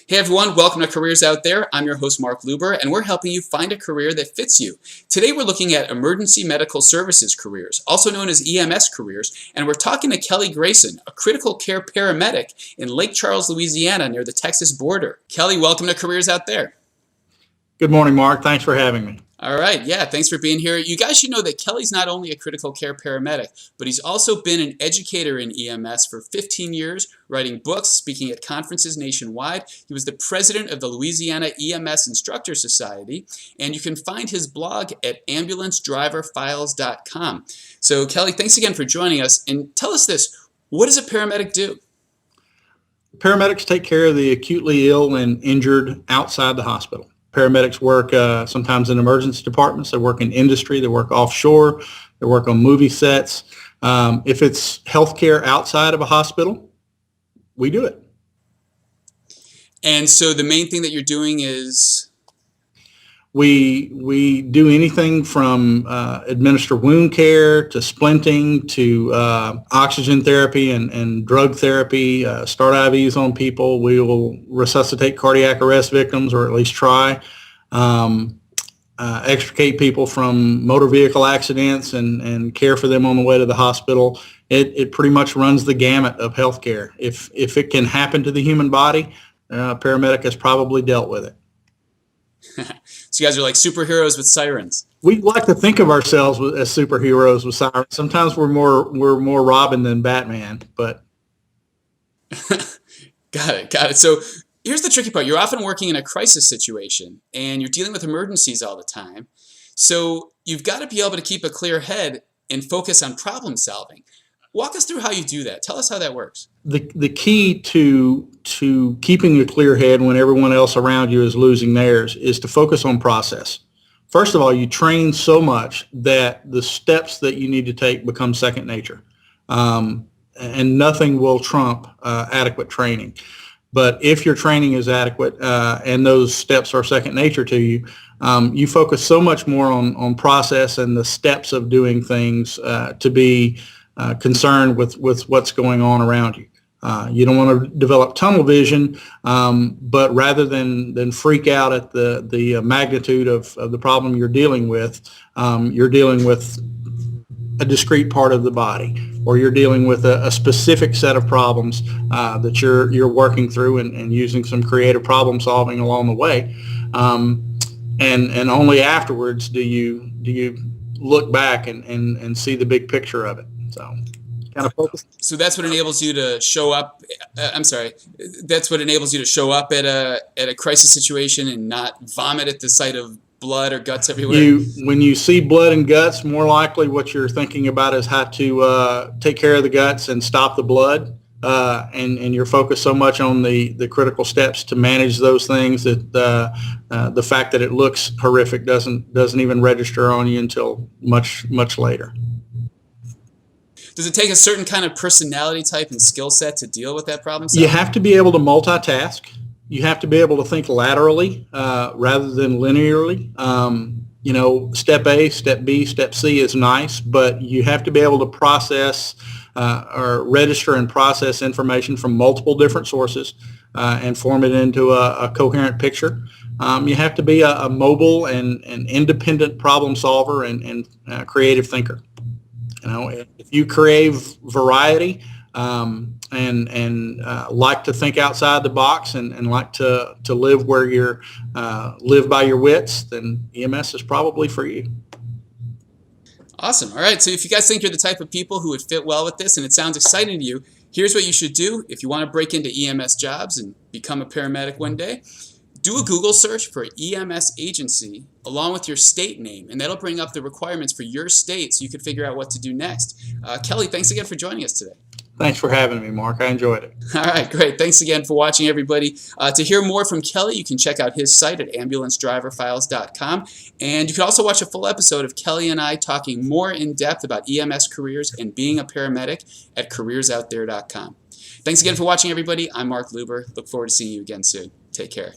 Hey everyone, welcome to Careers Out There. I'm your host Mark Luber, and we're helping you find a career that fits you. Today we're looking at emergency medical services careers, also known as EMS careers, and we're talking to Kelly Grayson, a critical care paramedic in Lake Charles, Louisiana, near the Texas border. Kelly, welcome to Careers Out There. Good morning, Mark. Thanks for having me. All right, yeah, thanks for being here. You guys should know that Kelly's not only a critical care paramedic, but he's also been an educator in EMS for 15 years, writing books, speaking at conferences nationwide. He was the president of the Louisiana EMS Instructor Society, and you can find his blog at ambulancedriverfiles.com. So, Kelly, thanks again for joining us, and tell us this, what does a paramedic do? Paramedics take care of the acutely ill and injured outside the hospital. Paramedics work sometimes in emergency departments. They work in industry. They work offshore. They work on movie sets. If it's healthcare outside of a hospital, we do it. And so the main thing that you're doing is? We do anything from administer wound care to splinting to oxygen therapy and drug therapy, start IVs on people. We will resuscitate cardiac arrest victims, or at least try, extricate people from motor vehicle accidents and care for them on the way to the hospital. It pretty much runs the gamut of healthcare. If it can happen to the human body, a paramedic has probably dealt with it. So you guys are like superheroes with sirens. We like to think of ourselves as superheroes with sirens. Sometimes we're more Robin than Batman, but Got it. So here's the tricky part. You're often working in a crisis situation, and you're dealing with emergencies all the time. So you've got to be able to keep a clear head and focus on problem solving. Walk us through how you do that. Tell us how that works. The key to keeping a clear head when everyone else around you is losing theirs is to focus on process. First of all, you train so much that the steps that you need to take become second nature, and nothing will trump adequate training. But if your training is adequate and those steps are second nature to you, you focus so much more on process and the steps of doing things to be concerned with what's going on around you. You don't want to develop tunnel vision, but rather than freak out at the magnitude of the problem you're dealing with a discrete part of the body, or you're dealing with a specific set of problems that you're working through and using some creative problem solving along the way. And only afterwards do you look back and see the big picture of it. So kind of focus. So that's what enables you to show up. That's what enables you to show up at a crisis situation and not vomit at the sight of blood or guts everywhere. When you see blood and guts, more likely what you're thinking about is how to take care of the guts and stop the blood. And you're focused so much on the critical steps to manage those things that the fact that it looks horrific doesn't even register on you until much later. Does it take a certain kind of personality type and skill set to deal with that problem? You have to be able to multitask. You have to be able to think laterally rather than linearly. Step A, step B, step C is nice, but you have to be able to process or register and process information from multiple different sources and form it into a coherent picture. You have to be a mobile and independent problem solver and creative thinker. If you crave variety and like to think outside the box and like to live where you're live by your wits, then EMS is probably for you. Awesome. All right. So if you guys think you're the type of people who would fit well with this and it sounds exciting to you, here's what you should do if you want to break into EMS jobs and become a paramedic one day. Do a Google search for EMS agency along with your state name, and that'll bring up the requirements for your state so you can figure out what to do next. Kelly, thanks again for joining us today. Thanks for having me, Mark. I enjoyed it. All right, great. Thanks again for watching, everybody. To hear more from Kelly, you can check out his site at ambulancedriverfiles.com. And you can also watch a full episode of Kelly and I talking more in depth about EMS careers and being a paramedic at careersoutthere.com. Thanks again for watching, everybody. I'm Mark Luber. Look forward to seeing you again soon. Take care.